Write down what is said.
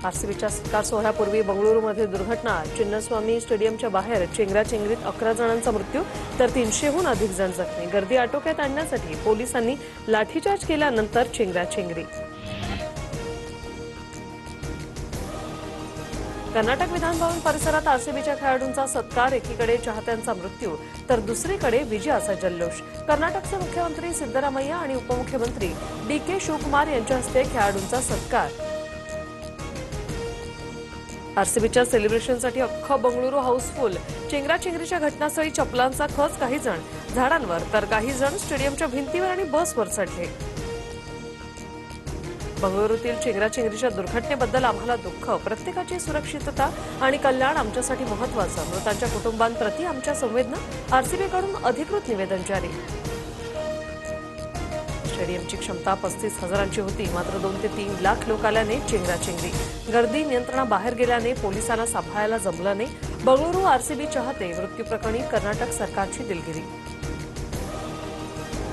आरसीबीच्या सत्कार सोहळ्यापूर्वी बंगळुरूमध्ये दुर्घटना। चिन्नस्वामी स्टेडियमच्या बाहेर चेंगराचेंगरीत 11 जणांचा मृत्यू तर 300हून अधिक जण जखमी। गर्दी आटोक्यात आणण्यासाठी पोलिसांनी लाठीचार्ज केल्यानंतर चेंगराचेंगरी। कर्नाटक विधान भवन परिसरात आरसीबीच्या खेळाडूंचा सत्कार। एकीकडे चाहत्यांचा मृत्यू तर दुसरीकडे विजयाचा जल्लोष। कर्नाटकचे मुख्यमंत्री सिद्धरामय्या आणि उपमुख्यमंत्री डी.के. शिवकुमार यांच्या हस्ते खेळाडूंचा सत्कार। आरसीबीच्या सेलिब्रेशनसाठी अख्खं बंगळुरू हाऊसफुल। चेंगराचेंगरीच्या घटनास्थळी चपलांचा खच। काही जण झाडांवर तर काही जण स्टेडियमच्या भिंतीवर आणि बसवर चढले। बंगळुरूतील चेंगराचेंगरीच्या दुर्घटनेबद्दल आम्हाला दुःख। प्रत्येकाची सुरक्षितता आणि कल्याण आमच्यासाठी महत्त्वाचं। मृतांच्या कुटुंबांप्रती आमच्या संवेदना। आरसीबीकडून अधिकृत निवेदन जारी। स्टेडियमची क्षमता 35,000ची होती, मात्र 2 ते 3 लाख लोक आल्याने चेंगराचेंगरी। गर्दी नियंत्रणाबाहेर गेल्याने पोलिसांना सांभाळायला जमलं नाही। बंगळुरू आरसीबी चाहते मृत्यू प्रकरणी कर्नाटक सरकारची दिलगिरी।